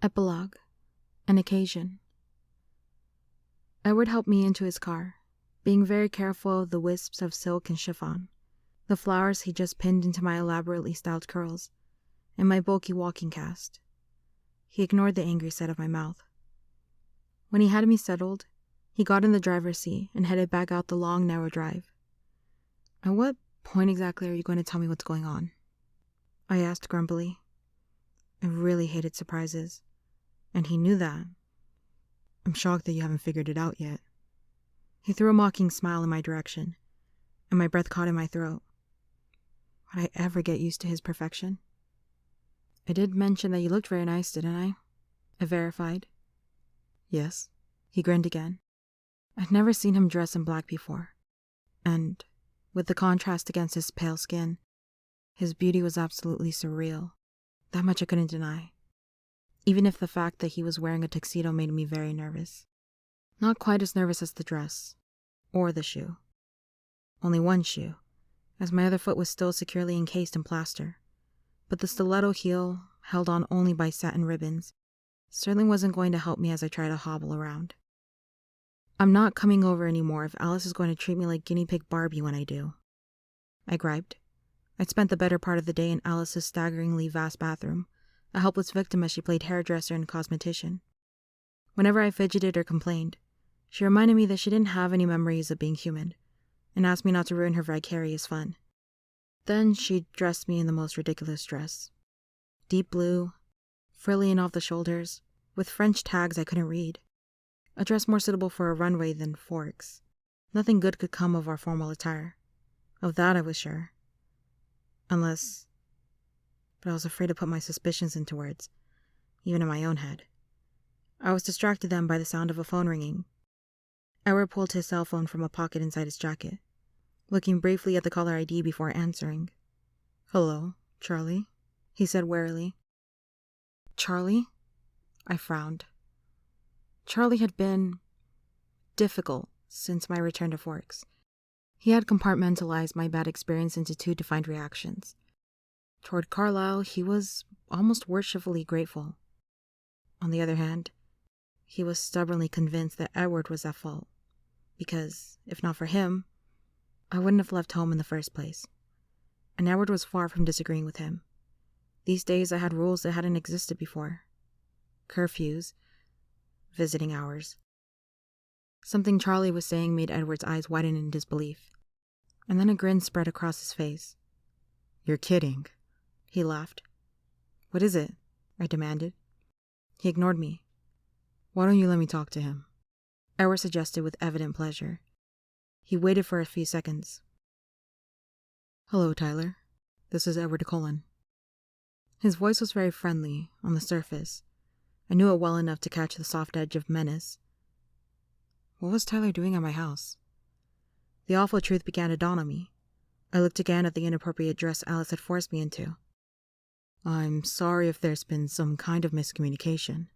Epilogue. An occasion. Edward helped me into his car, being very careful of the wisps of silk and chiffon, the flowers he just pinned into my elaborately styled curls, and my bulky walking cast. He ignored the angry side of my mouth. When he had me settled, he got in the driver's seat and headed back out the long, narrow drive. At what point exactly are you going to tell me what's going on? I asked grumpily. I really hated surprises, and he knew that. I'm shocked that you haven't figured it out yet. He threw a mocking smile in my direction, and my breath caught in my throat. Would I ever get used to his perfection? I did mention that you looked very nice, didn't I? I verified. Yes. He grinned again. I'd never seen him dress in black before, and with the contrast against his pale skin, his beauty was absolutely surreal. That much I couldn't deny, even if the fact that he was wearing a tuxedo made me very nervous. Not quite as nervous as the dress, or the shoe. Only one shoe, as my other foot was still securely encased in plaster, but the stiletto heel, held on only by satin ribbons, certainly wasn't going to help me as I tried to hobble around. I'm not coming over anymore if Alice is going to treat me like guinea pig Barbie when I do, I griped. I'd spent the better part of the day in Alice's staggeringly vast bathroom, a helpless victim as she played hairdresser and cosmetician. Whenever I fidgeted or complained, she reminded me that she didn't have any memories of being human, and asked me not to ruin her vicarious fun. Then she dressed me in the most ridiculous dress. Deep blue, frilly and off the shoulders, with French tags I couldn't read. A dress more suitable for a runway than Forks. Nothing good could come of our formal attire. Of that I was sure. Unless... But I was afraid to put my suspicions into words, even in my own head. I was distracted then by the sound of a phone ringing. Edward pulled his cell phone from a pocket inside his jacket, looking briefly at the caller ID before answering. "Hello, Charlie?" he said warily. Charlie? I frowned. Charlie had been difficult since my return to Forks. He had compartmentalized my bad experience into two defined reactions. Toward Carlisle, he was almost worshipfully grateful. On the other hand, he was stubbornly convinced that Edward was at fault, because, if not for him, I wouldn't have left home in the first place. And Edward was far from disagreeing with him. These days I had rules that hadn't existed before. Curfews, visiting hours. Something Charlie was saying made Edward's eyes widen in disbelief, and then a grin spread across his face. "You're kidding," he laughed. "What is it?" I demanded. He ignored me. "Why don't you let me talk to him?" Edward suggested with evident pleasure. He waited for a few seconds. "Hello, Tyler. This is Edward Cullen." His voice was very friendly, on the surface. I knew it well enough to catch the soft edge of menace. What was Tyler doing at my house? The awful truth began to dawn on me. I looked again at the inappropriate dress Alice had forced me into. "I'm sorry if there's been some kind of miscommunication,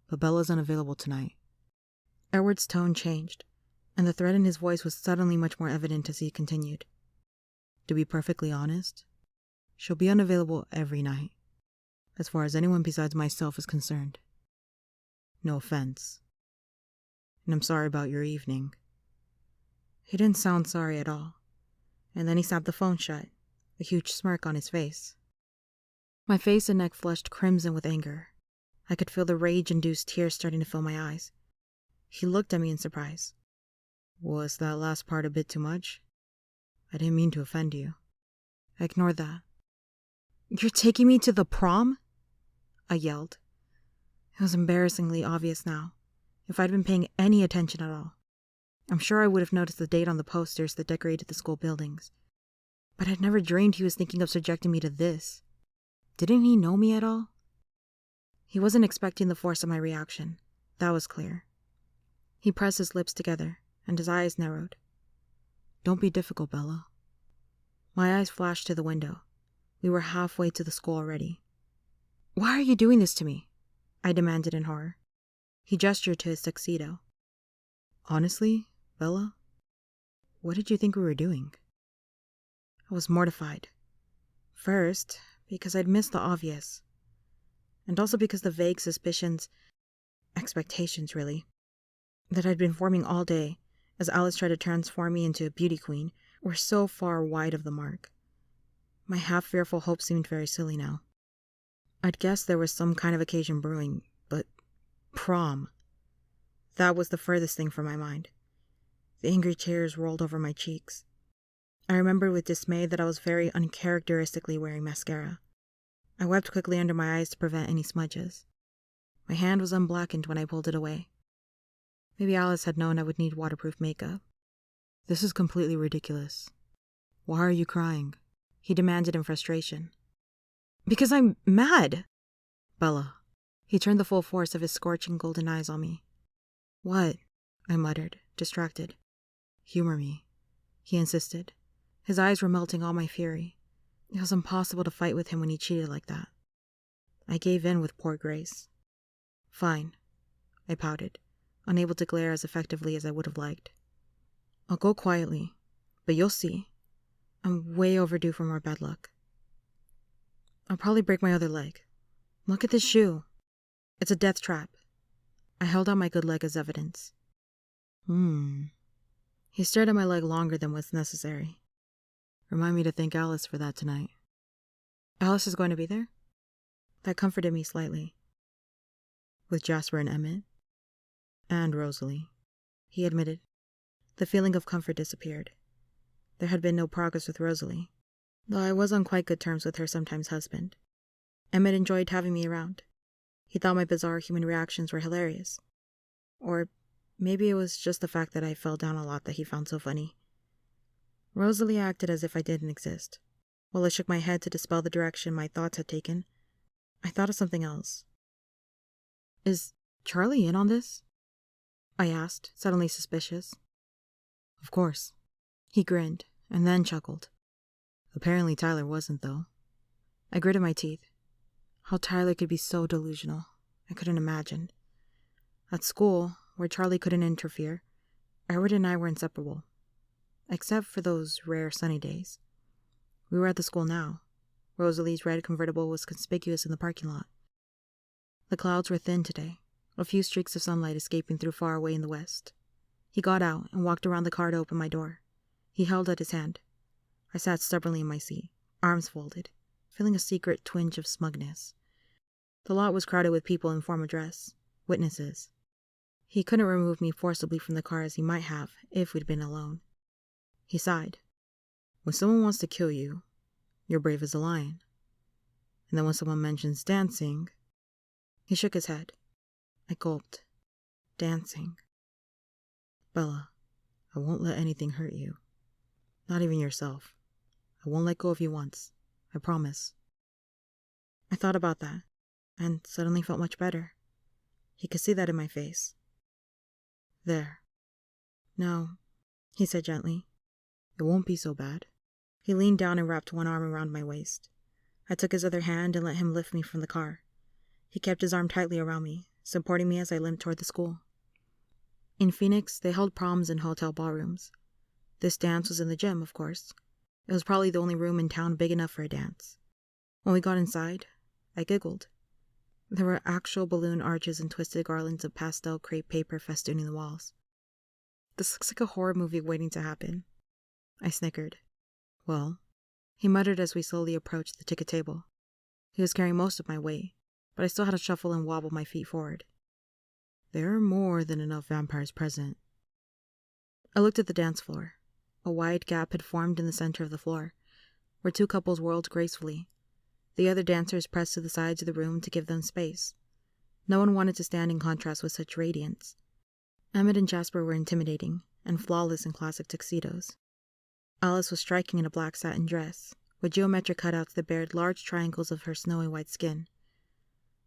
but Bella's unavailable tonight." Edward's tone changed, and the threat in his voice was suddenly much more evident as he continued. "To be perfectly honest, she'll be unavailable every night, as far as anyone besides myself is concerned. No offense. And I'm sorry about your evening." He didn't sound sorry at all, and then he snapped the phone shut, a huge smirk on his face. My face and neck flushed crimson with anger. I could feel the rage-induced tears starting to fill my eyes. He looked at me in surprise. "Was that last part a bit too much? I didn't mean to offend you." I ignored that. "You're taking me to the prom?" I yelled. It was embarrassingly obvious now, if I'd been paying any attention at all. I'm sure I would have noticed the date on the posters that decorated the school buildings. But I'd never dreamed he was thinking of subjecting me to this. Didn't he know me at all? He wasn't expecting the force of my reaction. That was clear. He pressed his lips together, and his eyes narrowed. "Don't be difficult, Bella." My eyes flashed to the window. We were halfway to the school already. "Why are you doing this to me?" I demanded in horror. He gestured to his tuxedo. "Honestly, Bella, what did you think we were doing?" I was mortified. First, because I'd missed the obvious. and also because the vague suspicions, expectations really, that I'd been forming all day as Alice tried to transform me into a beauty queen were so far wide of the mark. My half-fearful hopes seemed very silly now. I'd guessed there was some kind of occasion brewing, but prom. That was the furthest thing from my mind. The angry tears rolled over my cheeks. I remembered with dismay that I was very uncharacteristically wearing mascara. I wiped quickly under my eyes to prevent any smudges. My hand was unblackened when I pulled it away. Maybe Alice had known I would need waterproof makeup. "This is completely ridiculous. Why are you crying?" he demanded in frustration. "Because I'm mad!" "Bella." He turned the full force of his scorching golden eyes on me. "What?" I muttered, distracted. "Humor me," he insisted. His eyes were melting all my fury. It was impossible to fight with him when he cheated like that. I gave in with poor grace. "Fine," I pouted, unable to glare as effectively as I would have liked. "I'll go quietly, but you'll see. I'm way overdue for more bad luck. I'll probably break my other leg. Look at this shoe. It's a death trap." I held out my good leg as evidence. He stared at my leg longer than was necessary. "Remind me to thank Alice for that tonight." "Alice is going to be there?" That comforted me slightly. "With Jasper and Emmett." "And Rosalie," he admitted. The feeling of comfort disappeared. There had been no progress with Rosalie, though I was on quite good terms with her sometime husband. Emmett enjoyed having me around. He thought my bizarre human reactions were hilarious. Or maybe it was just the fact that I fell down a lot that he found so funny. Rosalie acted as if I didn't exist. While I shook my head to dispel the direction my thoughts had taken, I thought of something else. "Is Charlie in on this?" I asked, suddenly suspicious. "Of course." He grinned, and then chuckled. "Apparently Tyler wasn't, though." I gritted my teeth. How Tyler could be so delusional, I couldn't imagine. At school, where Charlie couldn't interfere, Edward and I were inseparable. Except for those rare sunny days. We were at the school now. Rosalie's red convertible was conspicuous in the parking lot. The clouds were thin today, a few streaks of sunlight escaping through far away in the west. He got out and walked around the car to open my door. He held out his hand. I sat stubbornly in my seat, arms folded, feeling a secret twinge of smugness. The lot was crowded with people in formal dress, witnesses. He couldn't remove me forcibly from the car as he might have if we'd been alone. He sighed. "When someone wants to kill you, you're brave as a lion. And then when someone mentions dancing..." He shook his head. I gulped. Dancing. "Bella, I won't let anything hurt you. Not even yourself. I won't let go of you once. I promise." I thought about that, and suddenly felt much better. He could see that in my face. "There. No," he said gently. "It won't be so bad." He leaned down and wrapped one arm around my waist. I took his other hand and let him lift me from the car. He kept his arm tightly around me, supporting me as I limped toward the school. In Phoenix, they held proms in hotel ballrooms. This dance was in the gym, of course. It was probably the only room in town big enough for a dance. When we got inside, I giggled. There were actual balloon arches and twisted garlands of pastel crepe paper festooning the walls. "This looks like a horror movie waiting to happen." I snickered. "Well," he muttered as we slowly approached the ticket table. He was carrying most of my weight, but I still had to shuffle and wobble my feet forward. "There are more than enough vampires present." I looked at the dance floor. A wide gap had formed in the center of the floor, where two couples whirled gracefully. The other dancers pressed to the sides of the room to give them space. No one wanted to stand in contrast with such radiance. Emmett and Jasper were intimidating, and flawless in classic tuxedos. Alice was striking in a black satin dress, with geometric cutouts that bared large triangles of her snowy white skin.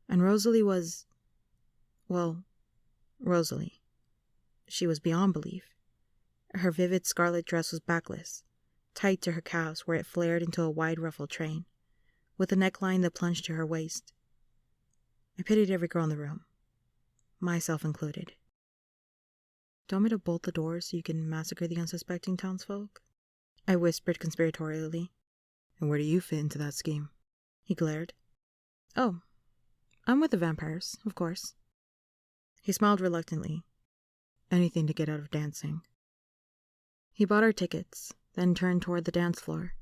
And Rosalie was... well, Rosalie. She was beyond belief. Her vivid scarlet dress was backless, tight to her calves where it flared into a wide ruffled train, with a neckline that plunged to her waist. I pitied every girl in the room, myself included. "Do you want me to bolt the doors so you can massacre the unsuspecting townsfolk?" I whispered conspiratorially. "And where do you fit into that scheme?" He glared. "Oh, I'm with the vampires, of course. He smiled reluctantly. Anything to get out of dancing. He bought our tickets, then turned toward the dance floor.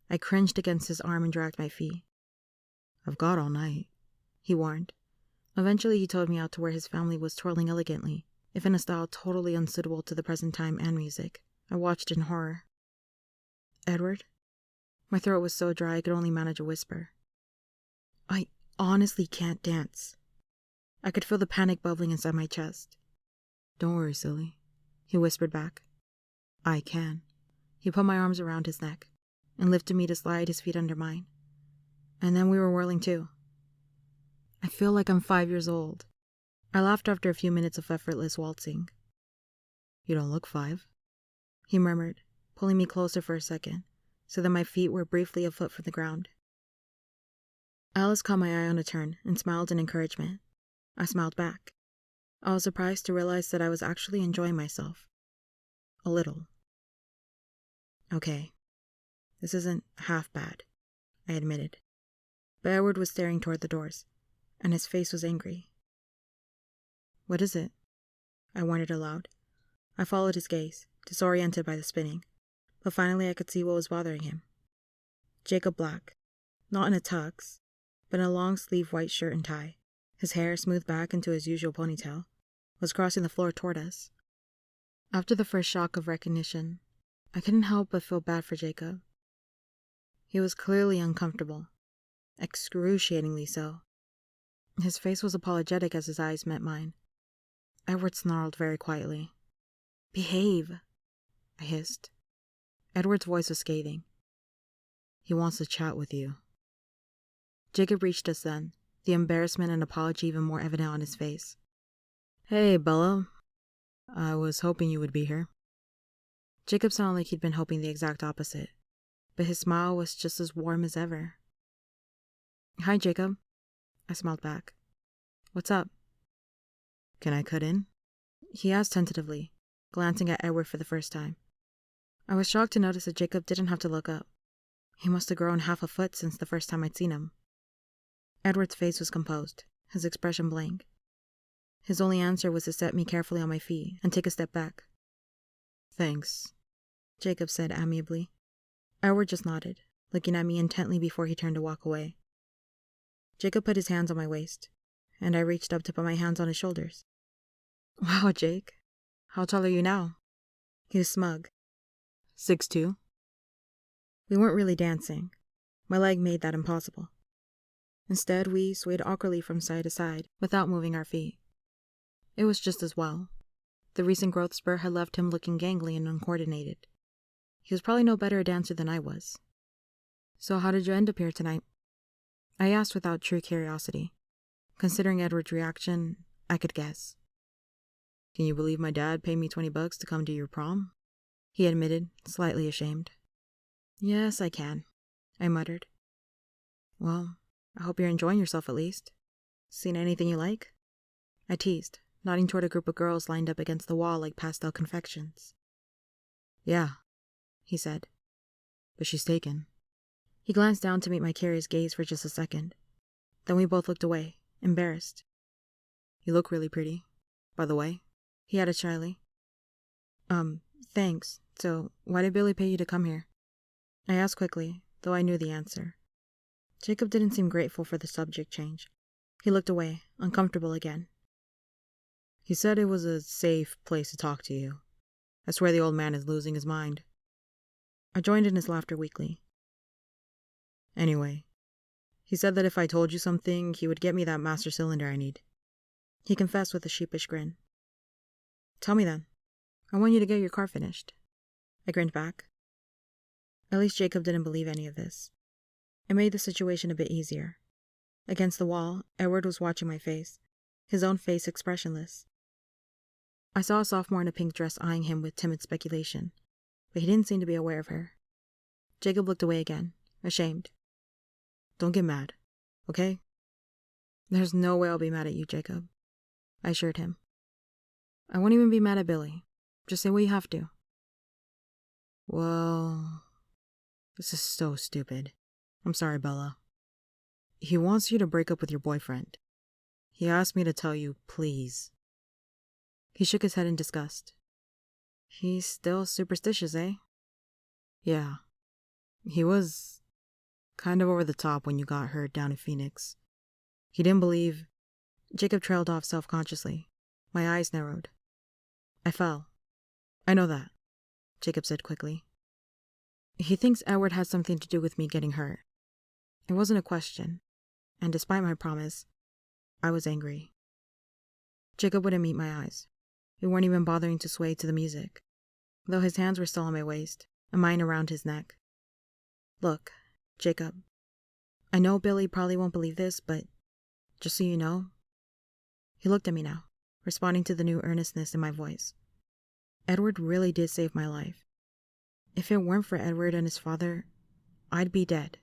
I cringed against his arm and dragged my feet. I've got all night, he warned. Eventually he told me out to where his family was twirling elegantly, if in a style totally unsuitable to the present time and music. I watched in horror. Edward? My throat was so dry I could only manage a whisper. I honestly can't dance. I could feel the panic bubbling inside my chest. Don't worry, silly, he whispered back. I can. He put my arms around his neck and lifted me to slide his feet under mine. And then we were whirling too. I feel like I'm 5 years old. I laughed after a few minutes of effortless waltzing. You don't look 5, he murmured, pulling me closer for a second, so that my feet were briefly a foot from the ground. Alice caught my eye on a turn and smiled in encouragement. I smiled back. I was surprised to realize that I was actually enjoying myself. A little. Okay, this isn't half bad, I admitted. But Edward was staring toward the doors, and his face was angry. What is it? I wondered aloud. I followed his gaze, disoriented by the spinning, but finally I could see what was bothering him. Jacob Black, not in a tux, but in a long-sleeved white shirt and tie, his hair smoothed back into his usual ponytail, was crossing the floor toward us. After the first shock of recognition, I couldn't help but feel bad for Jacob. He was clearly uncomfortable, excruciatingly so. His face was apologetic as his eyes met mine. Edward snarled very quietly. Behave, I hissed. Edward's voice was scathing. He wants to chat with you. Jacob reached us then, the embarrassment and apology even more evident on his face. Hey, Bella. I was hoping you would be here. Jacob sounded like he'd been hoping the exact opposite, but his smile was just as warm as ever. Hi, Jacob. I smiled back. What's up? Can I cut in? He asked tentatively, glancing at Edward for the first time. I was shocked to notice that Jacob didn't have to look up. He must have grown half a foot since the first time I'd seen him. Edward's face was composed, his expression blank. His only answer was to set me carefully on my feet and take a step back. Thanks, Jacob said amiably. Edward just nodded, looking at me intently before he turned to walk away. Jacob put his hands on my waist, and I reached up to put my hands on his shoulders. Wow, Jake. How tall are you now? He was smug. 6'2". We weren't really dancing. My leg made that impossible. Instead, we swayed awkwardly from side to side without moving our feet. It was just as well. The recent growth spurt had left him looking gangly and uncoordinated. He was probably no better a dancer than I was. So how did you end up here tonight? I asked without true curiosity. Considering Edward's reaction, I could guess. Can you believe my dad paid me $20 to come to your prom? He admitted, slightly ashamed. Yes, I can, I muttered. Well, I hope you're enjoying yourself at least. Seen anything you like? I teased, nodding toward a group of girls lined up against the wall like pastel confections. Yeah, he said. But she's taken. He glanced down to meet my curious gaze for just a second. Then we both looked away, embarrassed. You look really pretty, by the way, he added shyly. Thanks. So, why did Billy pay you to come here? I asked quickly, though I knew the answer. Jacob didn't seem grateful for the subject change. He looked away, uncomfortable again. He said it was a safe place to talk to you. I swear the old man is losing his mind. I joined in his laughter weakly. Anyway, he said that if I told you something, he would get me that master cylinder I need. He confessed with a sheepish grin. Tell me then. I want you to get your car finished. I grinned back. At least Jacob didn't believe any of this. It made the situation a bit easier. Against the wall, Edward was watching my face, his own face expressionless. I saw a sophomore in a pink dress eyeing him with timid speculation, but he didn't seem to be aware of her. Jacob looked away again, ashamed. Don't get mad, okay? There's no way I'll be mad at you, Jacob, I assured him. I won't even be mad at Billy. Just say what you have to. Well, this is so stupid. I'm sorry, Bella. He wants you to break up with your boyfriend. He asked me to tell you, please. He shook his head in disgust. He's still superstitious, eh? Yeah. He was kind of over the top when you got hurt down in Phoenix. He didn't believe... Jacob trailed off self-consciously. My eyes narrowed. I fell. I know that, Jacob said quickly. He thinks Edward had something to do with me getting hurt. It wasn't a question, and despite my promise, I was angry. Jacob wouldn't meet my eyes. He weren't even bothering to sway to the music, though his hands were still on my waist, and mine around his neck. Look, Jacob, I know Billy probably won't believe this, but just so you know... He looked at me now, responding to the new earnestness in my voice. Edward really did save my life. If it weren't for Edward and his father, I'd be dead.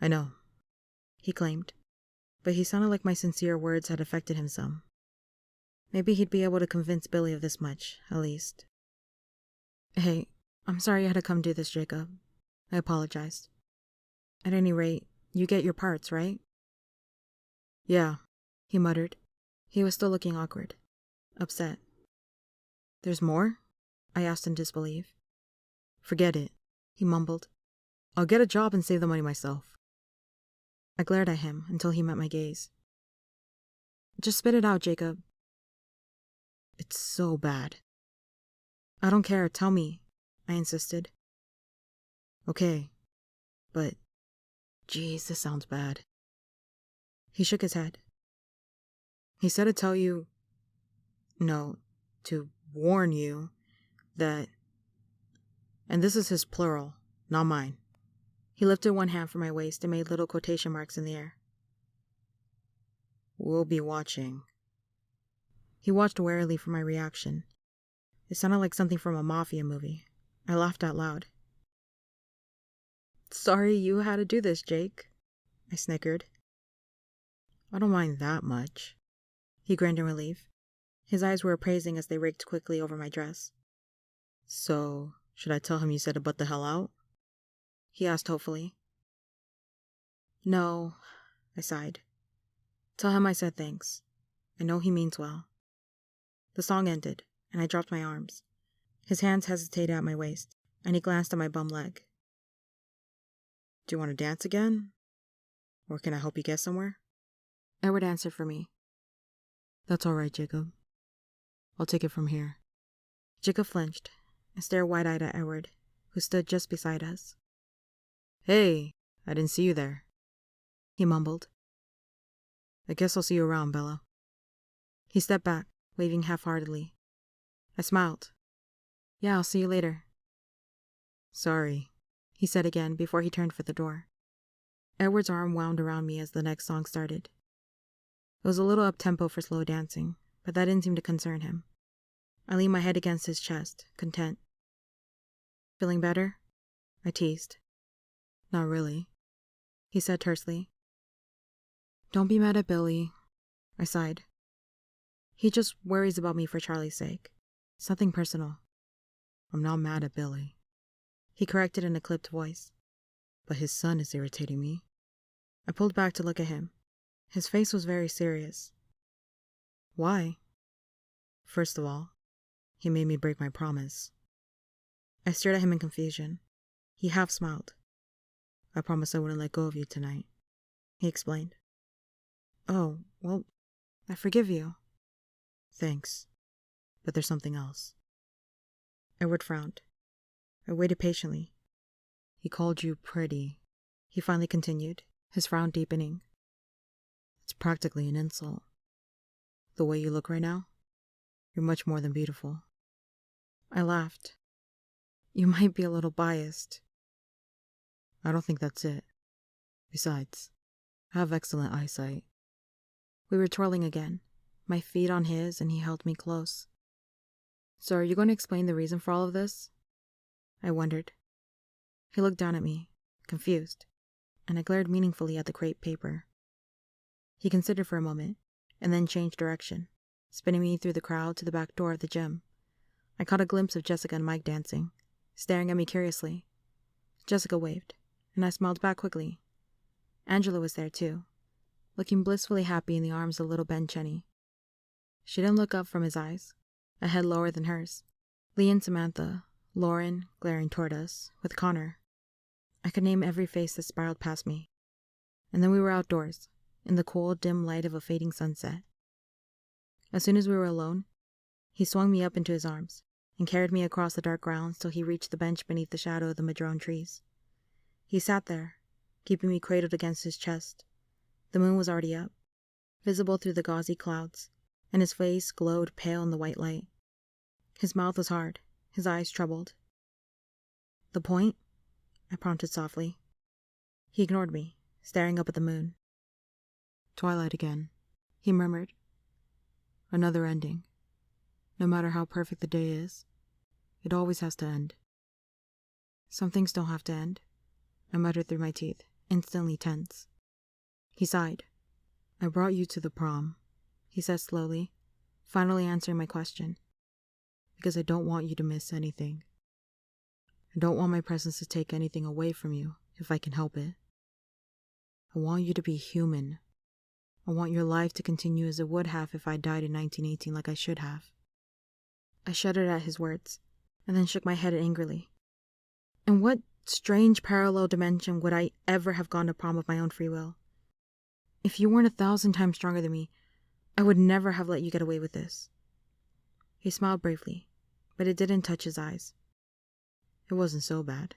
I know, he claimed, but he sounded like my sincere words had affected him some. Maybe he'd be able to convince Billy of this much, at least. Hey, I'm sorry I had to come do this, Jacob. I apologized. At any rate, you get your parts, right? Yeah, he muttered. He was still looking awkward, upset. There's more? I asked in disbelief. Forget it, he mumbled. I'll get a job and save the money myself. I glared at him until he met my gaze. Just spit it out, Jacob. It's so bad. I don't care, tell me, I insisted. Okay, but... Geez, this sounds bad. He shook his head. He said to tell you... No, to warn you that... And this is his plural, not mine. He lifted one hand from my waist and made little quotation marks in the air. We'll be watching. He watched warily for my reaction. It sounded like something from a mafia movie. I laughed out loud. Sorry you had to do this, Jake, I snickered. I don't mind that much. He grinned in relief. His eyes were appraising as they raked quickly over my dress. So, should I tell him you said to butt the hell out? He asked hopefully. No, I sighed. Tell him I said thanks. I know he means well. The song ended, and I dropped my arms. His hands hesitated at my waist, and he glanced at my bum leg. Do you want to dance again? Or can I help you get somewhere? Edward answered for me. That's all right, Jacob. I'll take it from here. Jacob flinched and stared wide-eyed at Edward, who stood just beside us. Hey, I didn't see you there, he mumbled. I guess I'll see you around, Bella. He stepped back, waving half-heartedly. I smiled. Yeah, I'll see you later. Sorry, he said again before he turned for the door. Edward's arm wound around me as the next song started. It was a little up-tempo for slow dancing, but that didn't seem to concern him. I leaned my head against his chest, content. Feeling better? I teased. Not really, he said tersely. Don't be mad at Billy, I sighed. He just worries about me for Charlie's sake. It's nothing personal. I'm not mad at Billy, he corrected in a clipped voice. But his son is irritating me. I pulled back to look at him. His face was very serious. Why? First of all, he made me break my promise. I stared at him in confusion. He half smiled. I promised I wouldn't let go of you tonight, he explained. Oh, well, I forgive you. Thanks, but there's something else. Edward frowned. I waited patiently. He called you pretty, he finally continued, his frown deepening. It's practically an insult. The way you look right now, you're much more than beautiful. I laughed. You might be a little biased. I don't think that's it. Besides, I have excellent eyesight. We were twirling again, my feet on his, and he held me close. So are you going to explain the reason for all of this? I wondered. He looked down at me, confused, and I glared meaningfully at the crepe paper. He considered for a moment, and then changed direction, spinning me through the crowd to the back door of the gym. I caught a glimpse of Jessica and Mike dancing, staring at me curiously. Jessica waved, and I smiled back quickly. Angela was there too, looking blissfully happy in the arms of little Ben Cheney. She didn't look up from his eyes, a head lower than hers. Lee and Samantha, Lauren glaring toward us, with Connor. I could name every face that spiraled past me. And then we were outdoors, in the cool, dim light of a fading sunset. As soon as we were alone, he swung me up into his arms and carried me across the dark grounds till he reached the bench beneath the shadow of the madrone trees. He sat there, keeping me cradled against his chest. The moon was already up, visible through the gauzy clouds, and his face glowed pale in the white light. His mouth was hard, his eyes troubled. "The point?" I prompted softly. He ignored me, staring up at the moon. "Twilight again," he murmured. "Another ending. No matter how perfect the day is, it always has to end." "Some things don't have to end," I muttered through my teeth, instantly tense. He sighed. "I brought you to the prom," he said slowly, finally answering my question, "because I don't want you to miss anything. I don't want my presence to take anything away from you, if I can help it. I want you to be human. I want your life to continue as it would have if I died in 1918 like I should have." I shuddered at his words, and then shook my head angrily. In what strange parallel dimension would I ever have gone to prom of my own free will? If you weren't 1,000 times stronger than me, I would never have let you get away with this. He smiled bravely, but it didn't touch his eyes. "It wasn't so bad.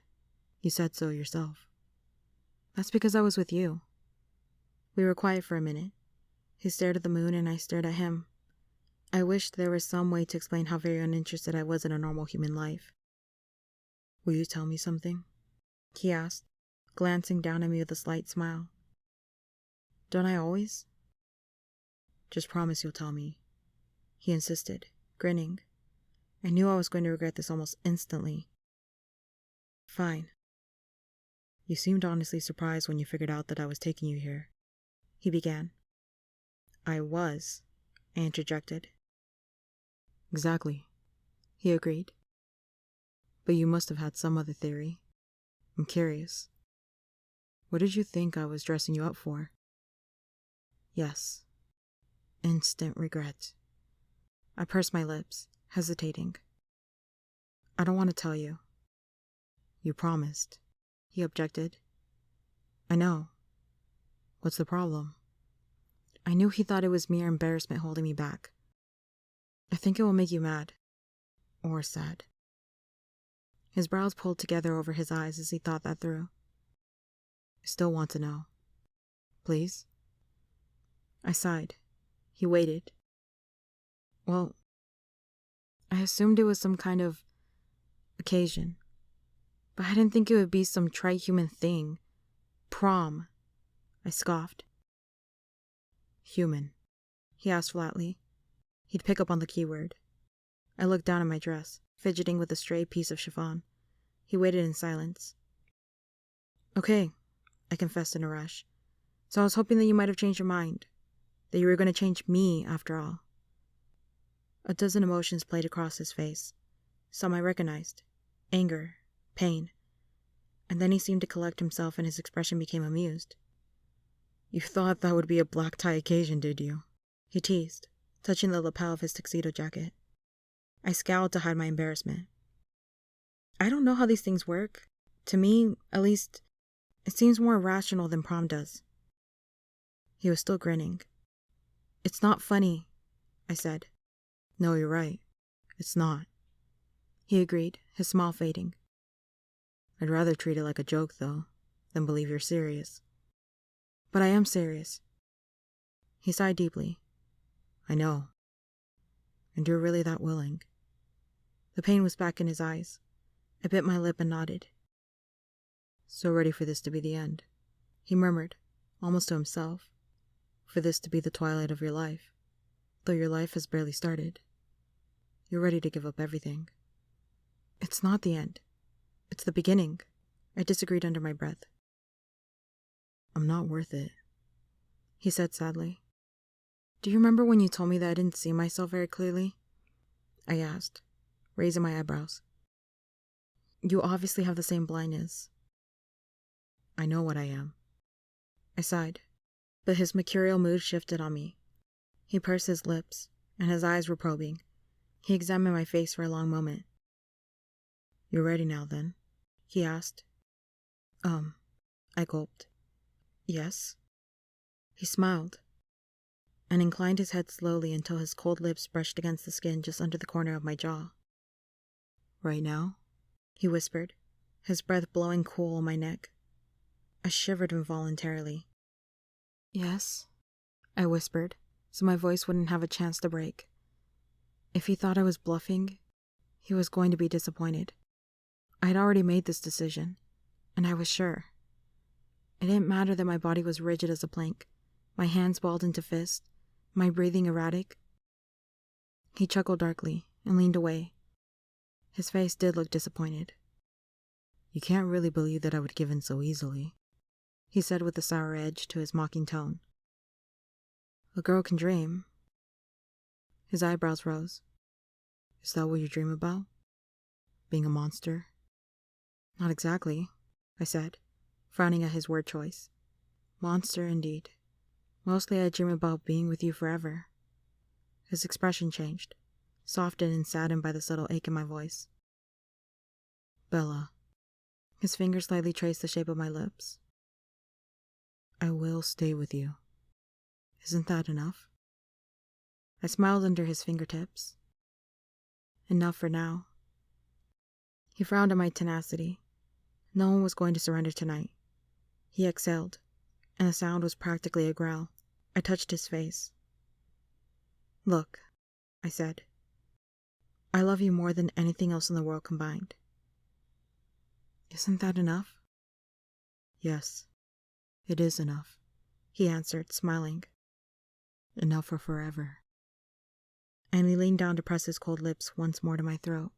You said so yourself." "That's because I was with you." We were quiet for a minute. He stared at the moon and I stared at him. I wished there was some way to explain how very uninterested I was in a normal human life. "Will you tell me something?" he asked, glancing down at me with a slight smile. "Don't I always?" "Just promise you'll tell me," he insisted, grinning. I knew I was going to regret this almost instantly. "Fine." "You seemed honestly surprised when you figured out that I was taking you here," he began. "I was," I interjected. "Exactly," he agreed. "But you must have had some other theory. I'm curious. What did you think I was dressing you up for?" "Yes." Instant regret. I pursed my lips, hesitating. "I don't want to tell you." "You promised," he objected. "I know. What's the problem?" I knew he thought it was mere embarrassment holding me back. "I think it will make you mad. Or sad." His brows pulled together over his eyes as he thought that through. "I still want to know. Please?" I sighed. He waited. "Well, I assumed it was some kind of occasion, but I didn't think it would be some trite human thing. Prom." I scoffed. "Human?" he asked flatly. He'd pick up on the keyword. I looked down at my dress, fidgeting with a stray piece of chiffon. He waited in silence. "Okay," I confessed in a rush. "So I was hoping that you might have changed your mind. That you were going to change me, after all." A dozen emotions played across his face. Some I recognized. Anger, pain. And then he seemed to collect himself and his expression became amused. "You thought that would be a black tie occasion, did you?" he teased, touching the lapel of his tuxedo jacket. I scowled to hide my embarrassment. "I don't know how these things work. To me, at least, it seems more rational than prom does." He was still grinning. "It's not funny," I said. "No, you're right. It's not." He agreed, his smile fading. "I'd rather treat it like a joke, though, than believe you're serious." "But I am serious." He sighed deeply. "I know. And you're really that willing." The pain was back in his eyes. I bit my lip and nodded. "So ready for this to be the end," he murmured, almost to himself. "For this to be the twilight of your life, though your life has barely started. You're ready to give up everything." "It's not the end. It's the beginning," I disagreed under my breath. "I'm not worth it," he said sadly. "Do you remember when you told me that I didn't see myself very clearly?" I asked, raising my eyebrows. "You obviously have the same blindness." "I know what I am." I sighed. But his mercurial mood shifted on me. He pursed his lips, and his eyes were probing. He examined my face for a long moment. "You're ready now, then?" he asked. I gulped. "Yes." He smiled, and inclined his head slowly until his cold lips brushed against the skin just under the corner of my jaw. "Right now?" he whispered, his breath blowing cool on my neck. I shivered involuntarily. "Yes," I whispered, so my voice wouldn't have a chance to break. If he thought I was bluffing, he was going to be disappointed. I had already made this decision, and I was sure. It didn't matter that my body was rigid as a plank, my hands balled into fists, my breathing erratic. He chuckled darkly and leaned away. His face did look disappointed. "You can't really believe that I would give in so easily," he said with a sour edge to his mocking tone. "A girl can dream." His eyebrows rose. "Is that what you dream about? Being a monster?" "Not exactly," I said, frowning at his word choice. "Monster, indeed. Mostly I dream about being with you forever." His expression changed, softened and saddened by the subtle ache in my voice. "Bella." His fingers slightly traced the shape of my lips. "I will stay with you. Isn't that enough?" I smiled under his fingertips. Enough for now. He frowned at my tenacity. No one was going to surrender tonight. He exhaled, and the sound was practically a growl. I touched his face. "Look," I said. "I love you more than anything else in the world combined." "Isn't that enough?" "Yes, it is enough," he answered, smiling. "Enough for forever." And he leaned down to press his cold lips once more to my throat.